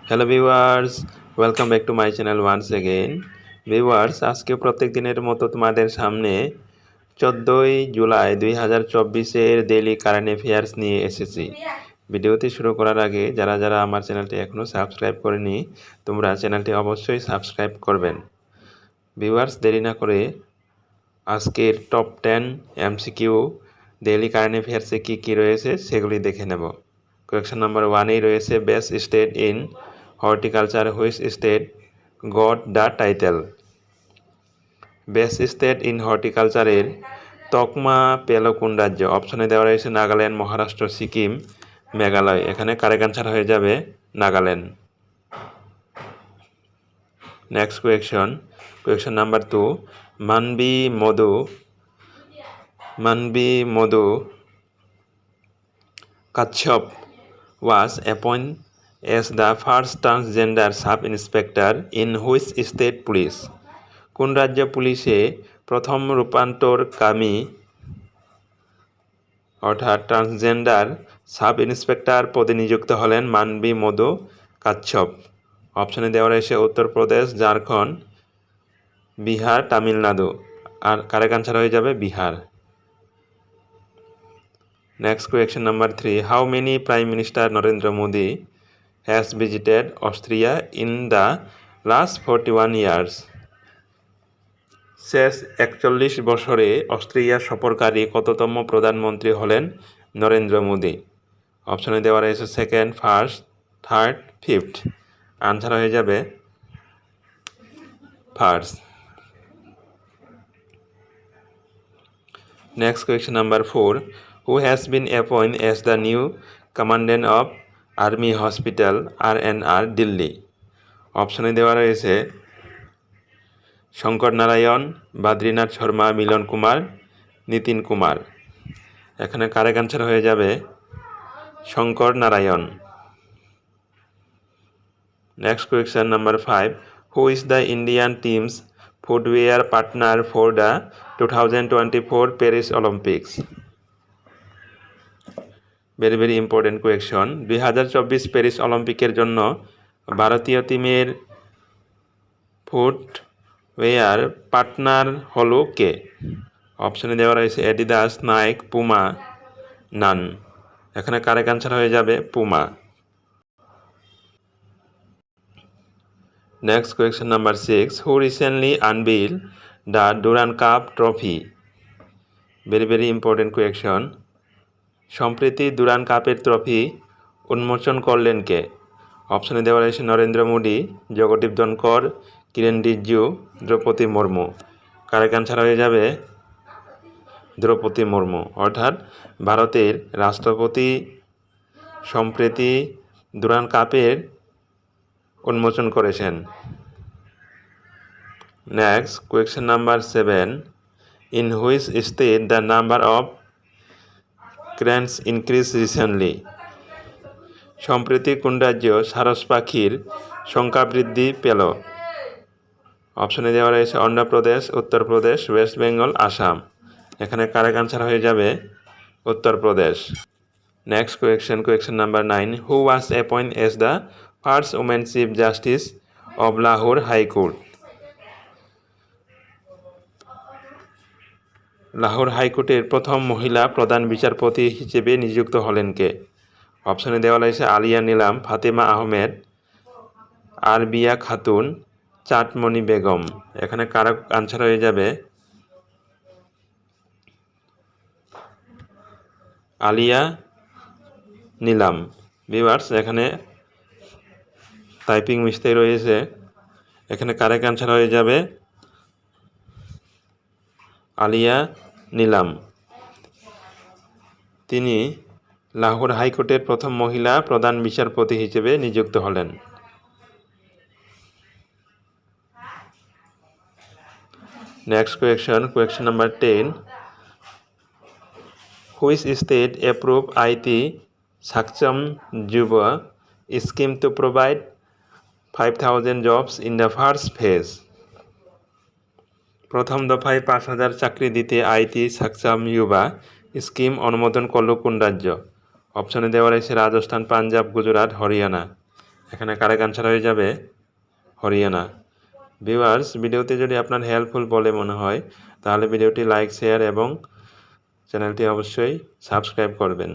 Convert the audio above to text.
Hello viewers, welcome back to my channel once again. Viewers, আজকে প্রত্যেক দিনের মতো তোমাদের সামনে 14ই জুলাই 2024-এর ডেইলি কারেন্ট অ্যাফেয়ার্স নিয়ে এসেছি। ভিডিওটি শুরু করার আগে যারা আমার চ্যানেলটি এখনও সাবস্ক্রাইব করেনি, তোমরা চ্যানেলটি অবশ্যই সাবস্ক্রাইব করবেন। ভিউয়ার্স, দেরি না করে আজকের টপ 10 এমসিকিউ ডেইলি কারেন্ট অ্যাফেয়ার্সে কী কী রয়েছে সেগুলি দেখে নেব। কোয়েশ্চন নাম্বার 1-এই রয়েছে best state in horticulture which state got the title. Best state in হর্টিকালচারের তকমা পেল কোন রাজ্য? অপশনে দেওয়া রয়েছে নাগাল্যান্ড, মহারাষ্ট্র, সিকিম, মেঘালয়। এখানে কারেক্ট অ্যান্সার হয়ে যাবে Nagaland. Next question number 2, Manvi Madhu Kashyap was appointed as the first transgender sub-inspector in which state police? কোন রাজ্য পুলিশে প্রথম রূপান্তরকামী অর্থাৎ ট্রান্সজেন্ডার সাব ইন্সপেক্টর পদে নিযুক্ত হলেন মানবী মধু কাশ্যপ? অপশনে দেওয়া রয়েছে উত্তরপ্রদেশ, ঝাড়খণ্ড, বিহার, তামিলনাড়ু। আর কারেক্ট আনসার হয়ে যাবে Bihar. Next question number 3. How many Prime Minister Narendra Modi has visited Austria in the last 41 years? শেষ 41 বছরে অস্ট্রিয়া সফরকারী কততম প্রধানমন্ত্রী হলেন নরেন্দ্র মোদী? অপশনে দেওয়া রয়েছে second, first, third, fifth. Answer হয়ে যাবে first. Next question number 4. Who has been appointed as the new commandant of Army Hospital RNR Delhi? অপশনে দেওয়া রয়েছে শঙ্কর নারায়ণ, বদ্রীনাথ শর্মা, মিলন কুমার, নিতিন কুমার। এখানে কারেক্ট আনসার হয়ে যাবে Shankar Narayan. Next question number 5. Who is the Indian team's footwear partner for the 2024 Paris Olympics? Very important question. 2024 Paris অলিম্পিকের জন্য ভারতীয় টিমের ফুটওয়্যার পার্টনার হলো কে? অপশনে দেওয়া রয়েছে অ্যাডিডাস, নাইক, পুমা, নান। এখানে কারেক্ট আনসার হয়ে যাবে Puma. Next question number 6. Who recently unveiled the Durand Cup trophy? Very important question. সম্প্রতি দুরান কাপের ট্রফি উন্মোচন করলেন কে? অপশনে দেওয়া রয়েছে নরেন্দ্র মোদী, জগদীপ ধনকর, কিরেন রিজিজু, দ্রৌপদী মুর্মু। কারেক্ট আনসার হয়ে যাবে দ্রৌপদী মুর্মু, অর্থাৎ ভারতের রাষ্ট্রপতি সম্প্রতি দুরান কাপের উন্মোচন করেছেন। Next question number 7. In which state the number of cranes increased recently? সম্প্রতি কোন রাজ্য সারস পাখির সংখ্যা বৃদ্ধি পেল? অপশনে দেওয়া রয়েছে অন্ধ্রপ্রদেশ, উত্তরপ্রদেশ, ওয়েস্ট বেঙ্গল, আসাম। এখানে কারেক্ট আনসার হয়ে যাবে Uttar Pradesh. Next question number 9. Who was appointed as the first woman chief justice of Lahore High Court? Lahore হাইকোর্টের প্রথম মহিলা প্রধান বিচারপতি হিসেবে নিযুক্ত হলেন কে? অপশনে দেওয়া রয়েছে আলিয়া নিলাম, ফাতেমা আহমেদ, আরবিয়া খাতুন, চাটমণি বেগম। এখানে কারেক্ট আনসার হয়ে যাবে আলিয়া নিলাম। ভিউয়ার্স, এখানে টাইপিং মিস্টেক রয়েছে। এখানে কারেক্ট আনসার হয়ে যাবে আলিয়া নিলাম। তিনি লাহোর হাইকোর্টের প্রথম মহিলা প্রধান বিচারপতি হিসেবে নিযুক্ত হলেন। Next question number 10. Which state approved IT Saksham Yuva scheme to provide 5,000 jobs in the first phase? প্রথম দফায় 5,000 চাকরি দিতে আইটি সাকসাম ইউবা স্কিম অনুমোদন করল কোন রাজ্য? অপশনে দেওয়া রয়েছে রাজস্থান, পাঞ্জাব, গুজরাট, হরিয়ানা। এখানে কারেক্ট আনসার হয়ে যাবে হরিয়ানা। ভিউয়ার্স, ভিডিওটি যদি আপনার হেল্পফুল বলে মনে হয় তাহলে ভিডিওটি লাইক, শেয়ার এবং চ্যানেলটি অবশ্যই সাবস্ক্রাইব করবেন।